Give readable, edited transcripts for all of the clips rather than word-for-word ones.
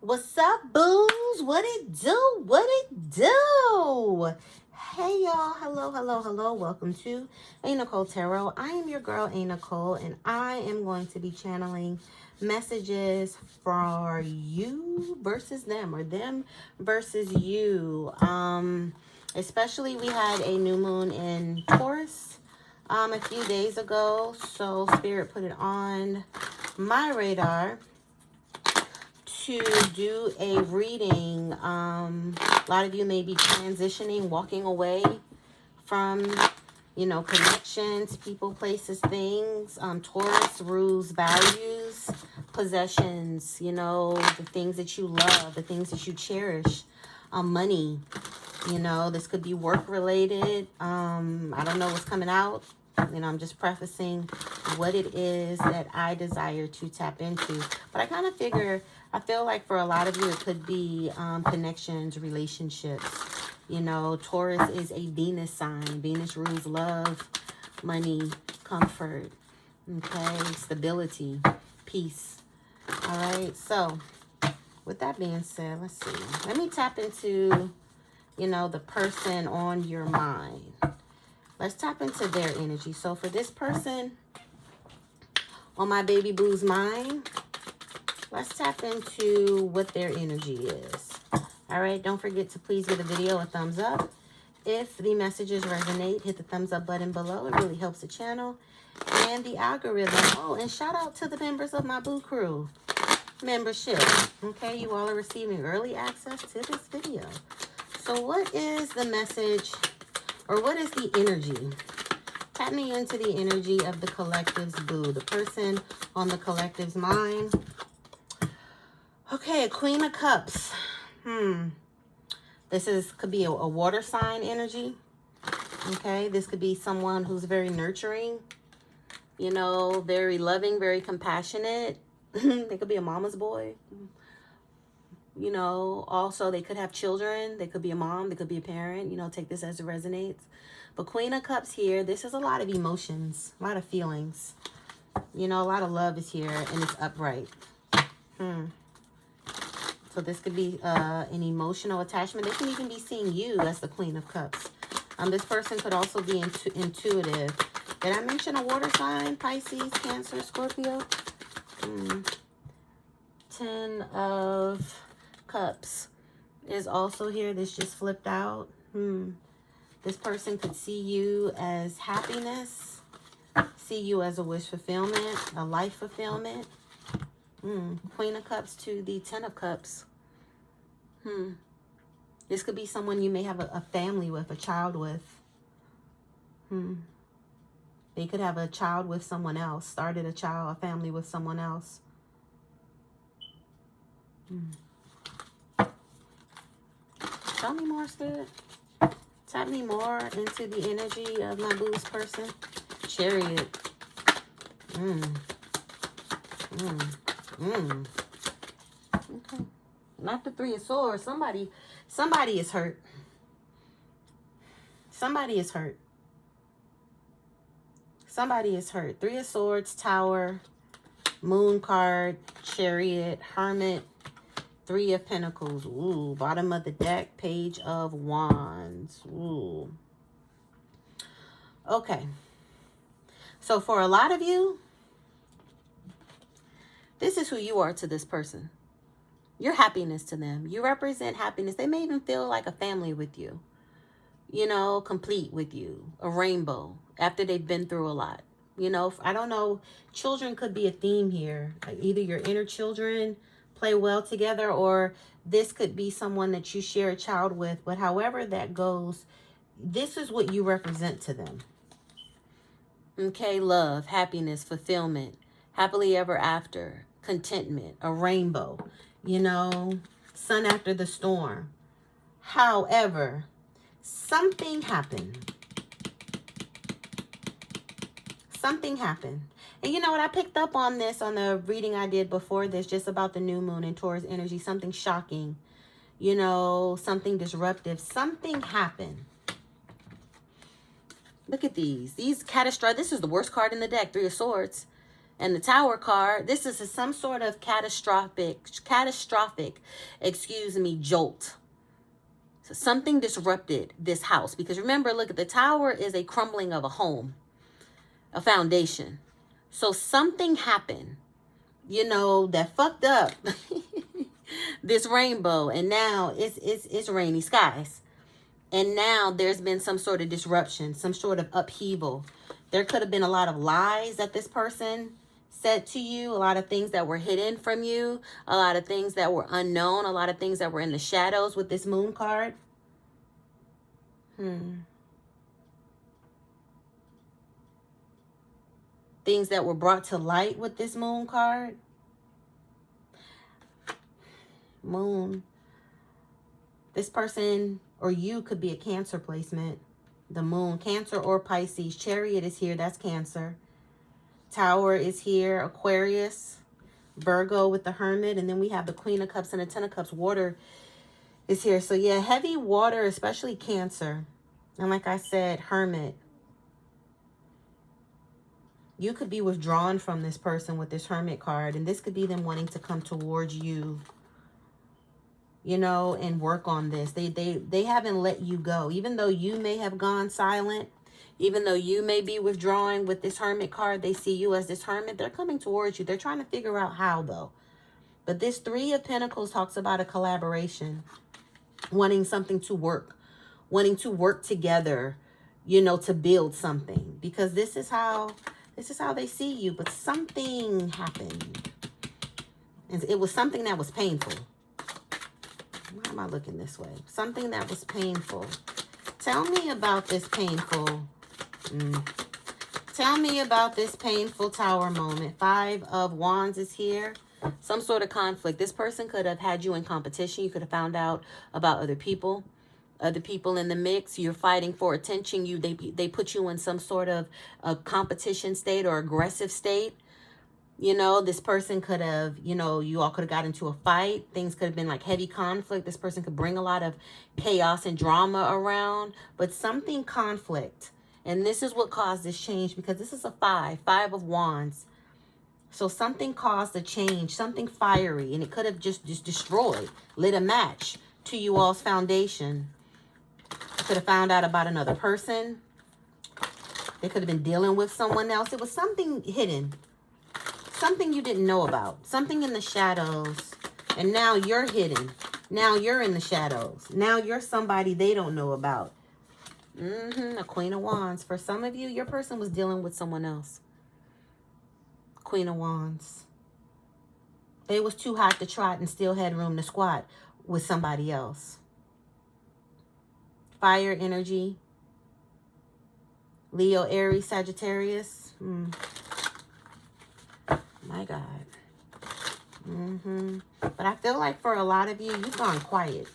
What's up, booze? What it do? What it do? Hey, y'all. Hello, hello, hello. Welcome to a.Nichole Tarot. I am your girl, a.Nichole, and I am going to be channeling messages for you versus them, or them versus you. Especially we had a new moon in Taurus a few days ago, so Spirit put it on my radar to do a reading. A lot of you may be transitioning, walking away from, connections, people, places, things. Taurus rules values, possessions, the things that you love, the things that you cherish, money. This could be work related. I don't know what's coming out. I'm just prefacing what it is that I desire to tap into. But I kind of I feel like for a lot of you, it could be connections, relationships. Taurus is a Venus sign. Venus rules love, money, comfort, okay, stability, peace. All right. So with that being said, let's see. Let me tap into, the person on your mind. Let's tap into their energy. So for this person on my baby boo's mind, let's tap into what their energy is. All right, don't forget to please give the video a thumbs up. If the messages resonate, hit the thumbs up button below. It really helps the channel and the algorithm. Oh, and shout out to the members of my Boo Crew membership. Okay, you all are receiving early access to this video. So what is the message, or what is the energy? Tap me into the energy of the collective's boo, the person on the collective's mind. Okay, Queen of Cups. This could be a water sign energy. Okay, this could be someone who's very nurturing, very loving, very compassionate. They could be a mama's boy. Also they could have children. They could be a mom. They could be a parent. Take this as it resonates. But Queen of Cups here, this is a lot of emotions, a lot of feelings. A lot of love is here, and it's upright. So this could be an emotional attachment. They can even be seeing you as the Queen of Cups. This person could also be intuitive. Did I mention a water sign? Pisces, Cancer, Scorpio? 10 of Cups is also here. This just flipped out. This person could see you as happiness, see you as a wish fulfillment, a life fulfillment. Queen of Cups to the 10 of Cups. This could be someone you may have a family with, a child with. They could have a child with someone else, started a family with someone else. Tell me more, Spirit. Tap me more into the energy of my boo's person. Chariot. Okay. Not the Three of Swords. Somebody is hurt. Somebody is hurt. Somebody is hurt. Three of Swords, Tower, Moon card, Chariot, Hermit, Three of Pentacles. Ooh, bottom of the deck, Page of Wands. Ooh. Okay. So for a lot of you, this is who you are to this person. You're happiness to them. You represent happiness. They may even feel like a family with you. Complete with you. A rainbow after they've been through a lot. I don't know. Children could be a theme here. Like either your inner children play well together, or this could be someone that you share a child with. But however that goes, this is what you represent to them. Okay, love, happiness, fulfillment, happily ever after, contentment, a rainbow, sun after the storm. However, something happened. Something happened. And you know what? I picked up on this on the reading I did before this, just about the new moon and Taurus energy. Something shocking, something disruptive. Something happened. Look at these. These catastrophic. This is the worst card in the deck. Three of Swords. And the Tower card, this is some sort of catastrophic, jolt. So something disrupted this house. Because remember, look, at the Tower is a crumbling of a home, a foundation. So something happened, you know, that fucked up this rainbow. And now it's rainy skies. And now there's been some sort of disruption, some sort of upheaval. There could have been a lot of lies that this person said to you, a lot of things that were hidden from you, a lot of things that were unknown, a lot of things that were in the shadows with this moon card. Things that were brought to light with this moon card. Moon. This person or you could be a Cancer placement. The moon, Cancer or Pisces. Chariot is here. That's Cancer. Tower is here. Aquarius. Virgo with the Hermit. And then we have the Queen of Cups and the Ten of Cups. Water is here. So yeah, heavy water, especially Cancer. And like I said, Hermit. You could be withdrawn from this person with this Hermit card. And this could be them wanting to come towards you, you know, and work on this. They haven't let you go. Even though you may have gone silent, even though you may be withdrawing with this Hermit card, they see you as this Hermit. They're coming towards you. They're trying to figure out how, though. But this Three of Pentacles talks about a collaboration, wanting something to work, wanting to work together, you know, to build something. Because this is how they see you. But something happened. And it was something that was painful. Why am I looking this way? Something that was painful. Tell me about this painful. Tell me about this painful Tower moment. Five of Wands is here. Some sort of conflict. This person could have had you in competition. You could have found out about other people in the mix. You're fighting for attention. They put you in some sort of a competition state or aggressive state. You know, this person could have, you know, you all could have got into a fight. Things could have been like heavy conflict. This person could bring a lot of chaos and drama around, but something conflict. And this is what caused this change, because this is a five of Wands. So something caused a change, something fiery, and it could have just destroyed, lit a match to you all's foundation. You could have found out about another person. They could have been dealing with someone else. It was something hidden. Something you didn't know about. Something in the shadows. And now you're hidden. Now you're in the shadows. Now you're somebody they don't know about. A Queen of Wands. For some of you, your person was dealing with someone else. Queen of Wands. They was too hot to trot and still had room to squat with somebody else. Fire energy. Leo, Aries, Sagittarius. My God. But I feel like for a lot of you, you've gone quiet.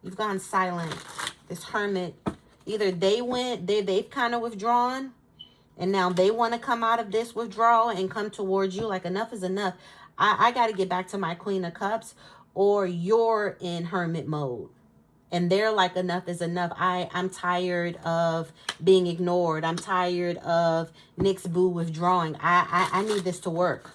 You've gone silent. This Hermit, either they've kind of withdrawn, and now they want to come out of this withdrawal and come towards you. Like, enough is enough. I got to get back to my Queen of Cups. Or you're in Hermit mode. And they're like, enough is enough. I'm tired of being ignored. I'm tired of Nick's boo withdrawing. I need this to work.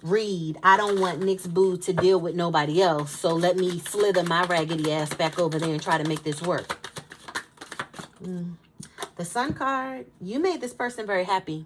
Read. I don't want Nick's boo to deal with nobody else. So let me slither my raggedy ass back over there and try to make this work. The Sun card. You made this person very happy.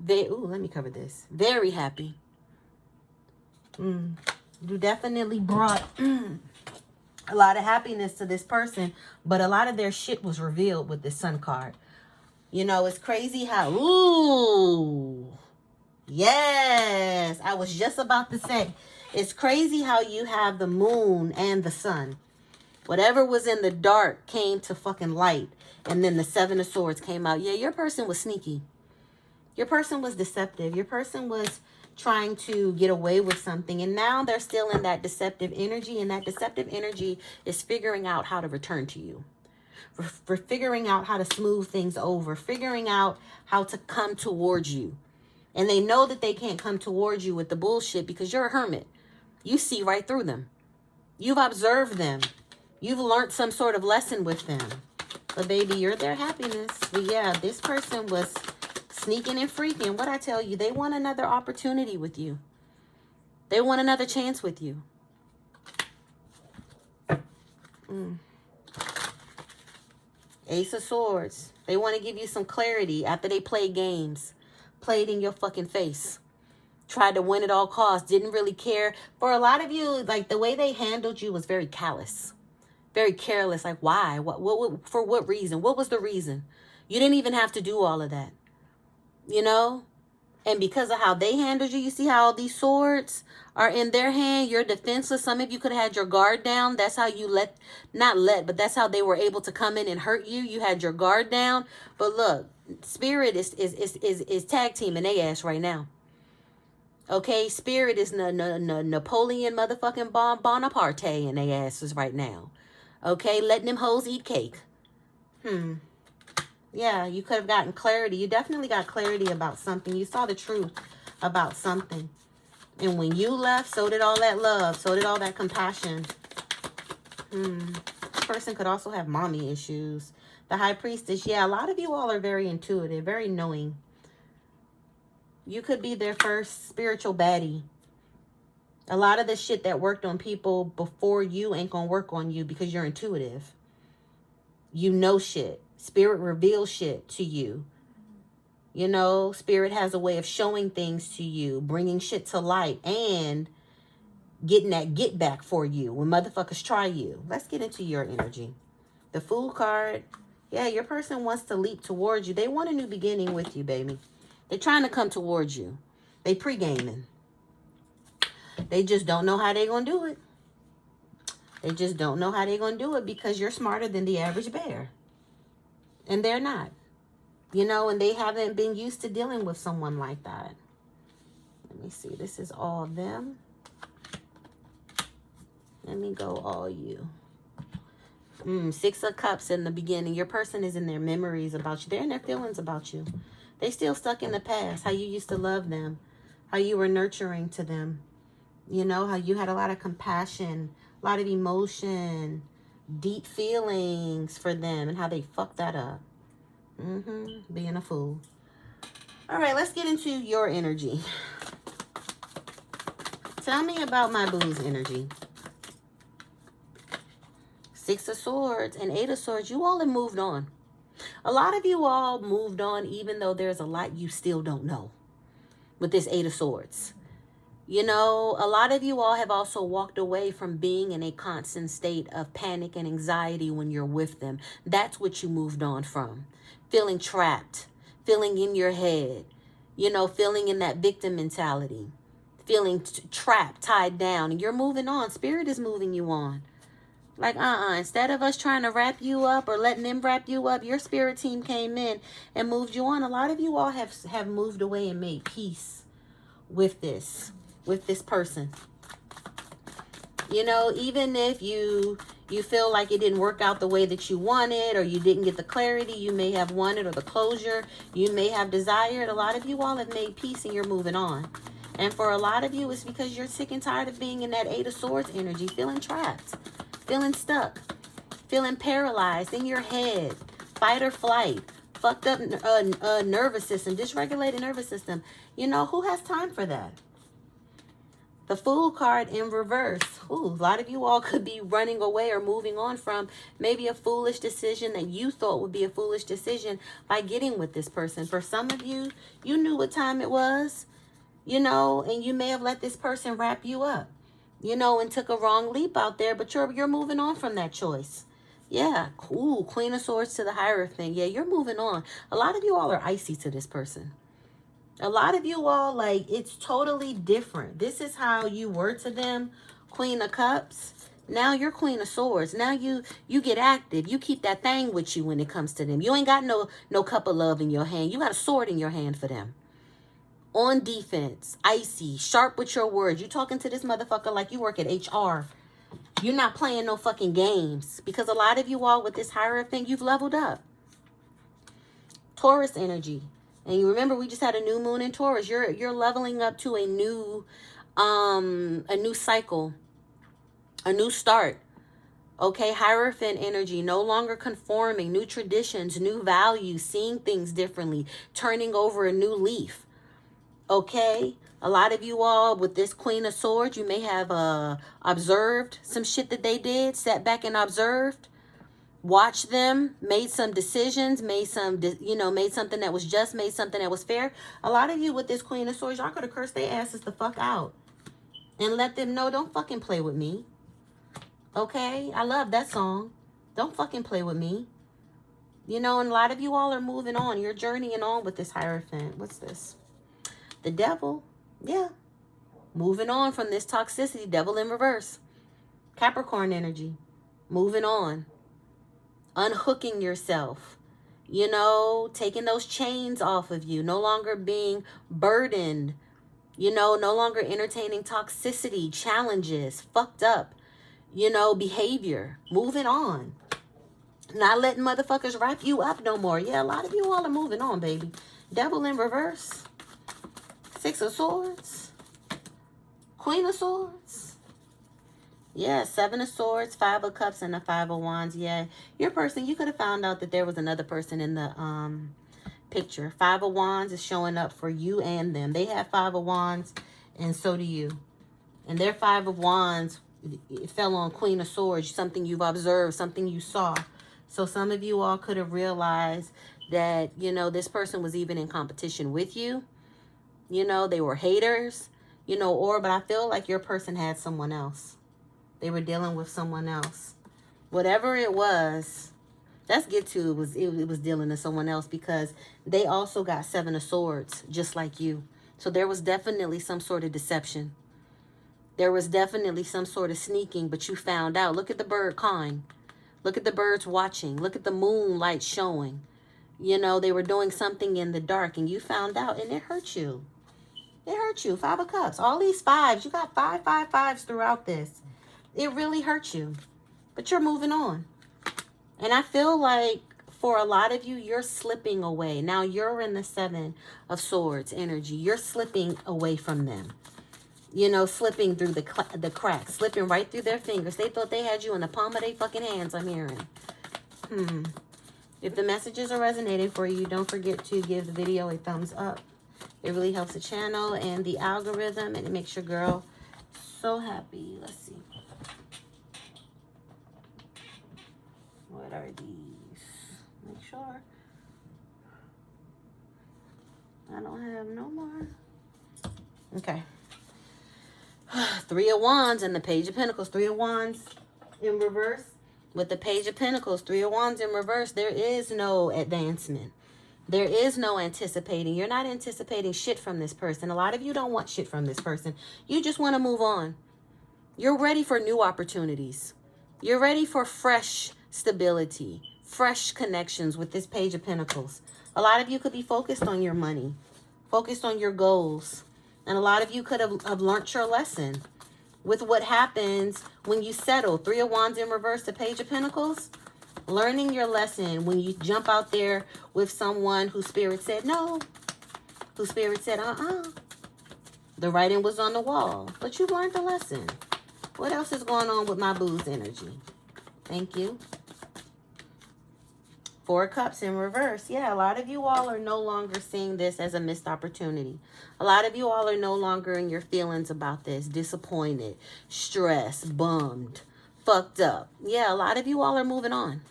Let me cover this. Very happy. You definitely brought... a lot of happiness to this person, but a lot of their shit was revealed with this Sun card. You know, it's crazy how, yes, I was just about to say, it's crazy how you have the moon and the sun. Whatever was in the dark came to fucking light, and then the Seven of Swords came out. Yeah, your person was sneaky. Your person was deceptive. Your person was trying to get away with something, and now they're still in that deceptive energy, and that deceptive energy is figuring out how to return to you, for figuring out how to smooth things over, figuring out how to come towards you. And they know that they can't come towards you with the bullshit because you're a hermit. You see right through them. You've observed them. You've learned some sort of lesson with them. But baby, you're their happiness. But yeah, this person was Sneaking and freaking. What I tell you, they want another opportunity with you. They want another chance with you. Ace of Swords. They want to give you some clarity after they played games. Played in your fucking face. Tried to win at all costs. Didn't really care. For a lot of you, like, the way they handled you was very callous. Very careless. Like, why? What, for what reason? What was the reason? You didn't even have to do all of that. You know? And because of how they handled you, you see how all these swords are in their hand. You're defenseless. Some of you could have had your guard down. That's how you but that's how they were able to come in and hurt you. You had your guard down. But look, Spirit is tag teaming their ass right now. Okay, Spirit is Napoleon motherfucking Bonaparte in their asses right now. Okay, letting them hoes eat cake. Yeah, you could have gotten clarity. You definitely got clarity about something. You saw the truth about something. And when you left, so did all that love. So did all that compassion. This person could also have mommy issues. The High Priestess. Yeah, a lot of you all are very intuitive, very knowing. You could be their first spiritual baddie. A lot of the shit that worked on people before you ain't gonna work on you because you're intuitive. You know shit. Spirit reveals shit to you. You know, Spirit has a way of showing things to you, bringing shit to light, and getting that get back for you when motherfuckers try you. Let's get into your energy. The Fool card. Yeah, your person wants to leap towards you. They want a new beginning with you, baby. They're trying to come towards you. They pre-gaming. They just don't know how they're going to do it. They just don't know how they're going to do it because you're smarter than the average bear. And they're not. You know, and they haven't been used to dealing with someone like that. Let me see. This is all them. Let me go all you. Six of Cups in the beginning. Your person is in their memories about you. They're in their feelings about you. They still stuck in the past. How you used to love them. How you were nurturing to them. You know, how you had a lot of compassion. A lot of emotion. Deep feelings for them. And how they fucked that up. Being a fool. All right, let's get into your energy. Tell me about my boo's energy. Six of Swords and Eight of Swords. You all have moved on. A lot of you all moved on, even though there's a lot you still don't know with this Eight of Swords. You know, a lot of you all have also walked away from being in a constant state of panic and anxiety when you're with them. That's what you moved on from. Feeling trapped, feeling in your head, you know, feeling in that victim mentality, feeling trapped, tied down, and you're moving on. Spirit is moving you on. Like, instead of us trying to wrap you up or letting them wrap you up, your spirit team came in and moved you on. A lot of you all have moved away and made peace with this person. You know, even if you feel like it didn't work out the way that you wanted, or you didn't get the clarity you may have wanted, or the closure you may have desired, a lot of you all have made peace and you're moving on. And for a lot of you, it's because you're sick and tired of being in that Eight of Swords energy, feeling trapped, feeling stuck, feeling paralyzed in your head, fight or flight, fucked up nervous system, dysregulated nervous system. You know, who has time for that? The Fool card in reverse. Ooh, a lot of you all could be running away or moving on from maybe a foolish decision that you thought would be a foolish decision by getting with this person. For some of you, you knew what time it was, you know, and you may have let this person wrap you up, you know, and took a wrong leap out there, but you're moving on from that choice. Yeah, cool. Queen of Swords to the Hierophant. Yeah, you're moving on. A lot of you all are icy to this person. A lot of you all, like, it's totally different. This is how you were to them, Queen of Cups. Now you're Queen of Swords. Now you get active. You keep that thing with you when it comes to them. You ain't got no cup of love in your hand. You got a sword in your hand for them. On defense, icy, sharp with your words. You talking to this motherfucker like you work at HR. You're not playing no fucking games. Because a lot of you all with this Hierophant, you've leveled up. Taurus energy. And you remember we just had a new moon in Taurus. You're leveling up to a new cycle, a new start. Okay, Hierophant energy, no longer conforming, new traditions, new values, seeing things differently, turning over a new leaf. Okay, a lot of you all with this Queen of Swords, you may have observed some shit that they did, sat back and observed, watched them, made some decisions, made something that was just, made something that was fair. A lot of you with this Queen of Swords, y'all could have cursed their asses the fuck out and let them know, don't fucking play with me. Okay, I love that song. Don't fucking play with me. You know, and a lot of you all are moving on. You're journeying on with this Hierophant. What's this? The Devil. Yeah. Moving on from this toxicity. Devil in reverse. Capricorn energy. Moving on. Unhooking yourself. You know, taking those chains off of you. No longer being burdened. You know, no longer entertaining toxicity, challenges, fucked up, you know, behavior. Moving on. Not letting motherfuckers wrap you up no more. Yeah, a lot of you all are moving on, baby. Devil in reverse. Six of Swords. Queen of Swords. Yeah, Seven of Swords, Five of Cups, and the Five of Wands. Yeah, your person, you could have found out that there was another person in the picture. Five of Wands is showing up for you and them. They have Five of Wands, and so do you. And their Five of Wands, it fell on Queen of Swords, something you've observed, something you saw. So some of you all could have realized that, you know, this person was even in competition with you. You know, they were haters, you know, but I feel like your person had someone else. They were dealing with someone else. Whatever it was, let's get to it. It was dealing with someone else because they also got Seven of Swords, just like you. So there was definitely some sort of deception. There was definitely some sort of sneaking, but you found out. Look at the bird cawing. Look at the birds watching. Look at the moonlight showing. You know, they were doing something in the dark, and you found out, and it hurt you. It hurt you. Five of Cups. All these fives. You got fives throughout this. It really hurt you. But you're moving on. And I feel like for a lot of you, you're slipping away. Now you're in the Seven of Swords energy. You're slipping away from them. You know, slipping through the cracks. Slipping right through their fingers. They thought they had you in the palm of their fucking hands, I'm hearing. If the messages are resonating for you, don't forget to give the video a thumbs up. It really helps the channel and the algorithm, and it makes your girl so happy. Let's see. What are these? Make sure. I don't have no more. Okay. Three of Wands and the Page of Pentacles. Three of Wands in reverse. With the Page of Pentacles, Three of Wands in reverse, there is no advancement. There is no anticipating. You're not anticipating shit from this person. A lot of you don't want shit from this person. You just want to move on. You're ready for new opportunities. You're ready for fresh stability, fresh connections with this Page of Pentacles. A lot of you could be focused on your money, focused on your goals. And a lot of you could have learned your lesson with what happens when you settle. Three of Wands in reverse, the Page of Pentacles. Learning your lesson when you jump out there with someone whose spirit said no. Whose spirit said The writing was on the wall. But you learned the lesson. What else is going on with my boo's energy? Thank you. Four of Cups in reverse. Yeah, a lot of you all are no longer seeing this as a missed opportunity. A lot of you all are no longer in your feelings about this. Disappointed, stressed, bummed, fucked up. Yeah, a lot of you all are moving on.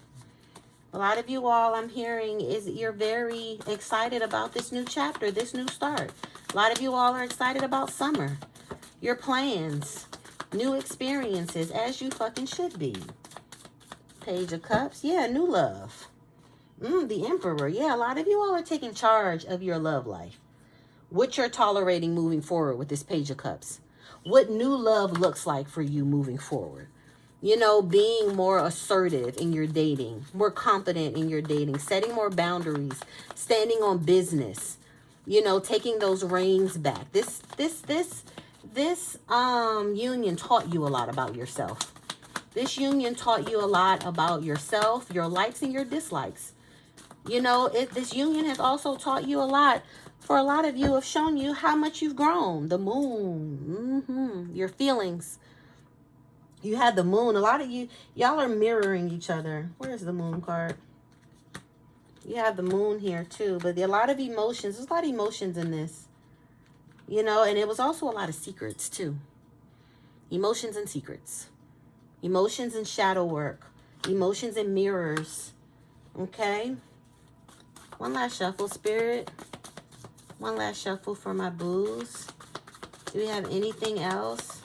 A lot of you all, I'm hearing, is you're very excited about this new chapter, this new start. A lot of you all are excited about summer. Your plans, new experiences, as you fucking should be. Page of Cups. Yeah, new love. The Emperor. Yeah, a lot of you all are taking charge of your love life. What you're tolerating moving forward with this Page of Cups. What new love looks like for you moving forward. You know, being more assertive in your dating. More confident in your dating. Setting more boundaries. Standing on business. You know, taking those reins back. This union taught you a lot about yourself. This union taught you a lot about yourself, your likes and your dislikes. You know, this union has also taught you a lot. For a lot of you, have shown you how much you've grown. The moon, your feelings, You had the moon. A lot of y'all are mirroring each other. Where's the moon card? You have the moon here too, but there are a lot of emotions. There's a lot of emotions in this, you know, and it was also a lot of secrets too. Emotions and secrets. Emotions and shadow work. Emotions and mirrors. Okay. One last shuffle, Spirit. One last shuffle for my boos. Do we have anything else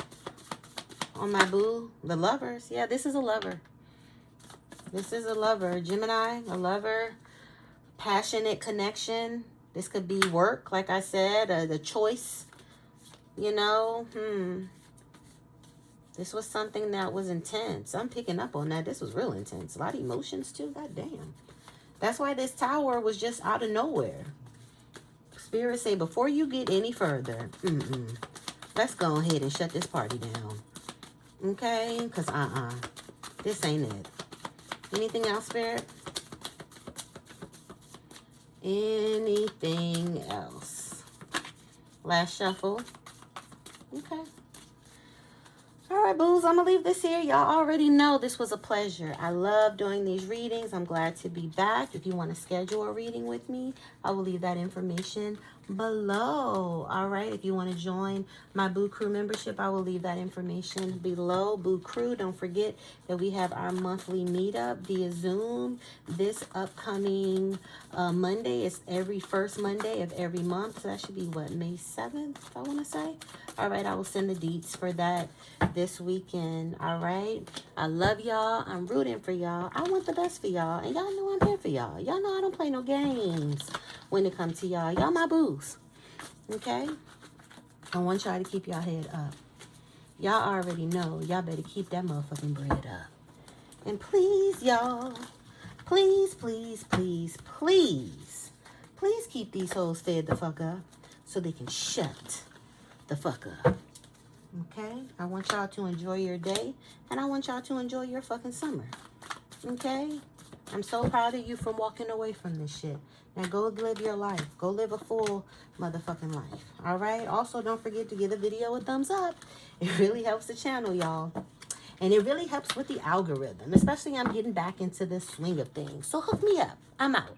on my boo? The lovers. Yeah, this is a lover. This is a lover. Gemini, a lover. Passionate connection. This could be work, like I said, the choice. You know, this was something that was intense. I'm picking up on that. This was real intense. A lot of emotions too. God damn. That's why this tower was just out of nowhere. Spirit say, before you get any further, let's go ahead and shut this party down. Okay? Because, this ain't it. Anything else, Spirit? Anything else? Last shuffle. Okay. All right, boos, I'm going to leave this here. Y'all already know this was a pleasure. I love doing these readings. I'm glad to be back. If you want to schedule a reading with me, I will leave that information below. All right, if you want to join my Boo Crew membership, I will leave that information below. Boo Crew, don't forget that we have our monthly meetup via Zoom this upcoming Monday. It's every first Monday of every month. So that should be, what, May 7th, I want to say. All right, I will send the deets for that this weekend. All right, I love y'all. I'm rooting for y'all. I want the best for y'all, and y'all know I'm here for y'all. Y'all know I don't play no games when it comes to y'all. Y'all my boos. Okay, I want y'all to keep y'all head up. Y'all already know. Y'all better keep that motherfucking bread up. And please, y'all, please, please, please, please, please keep these hoes fed the fuck up so they can shut the fuck up. Okay, I want y'all to enjoy your day, and I want y'all to enjoy your fucking summer. Okay, I'm so proud of you for walking away from this shit. Now go live your life. Go live a full motherfucking life. All right, also don't forget to give the video a thumbs up. It really helps the channel, y'all, and it really helps with the algorithm, especially I'm getting back into this swing of things. So hook me up. I'm out.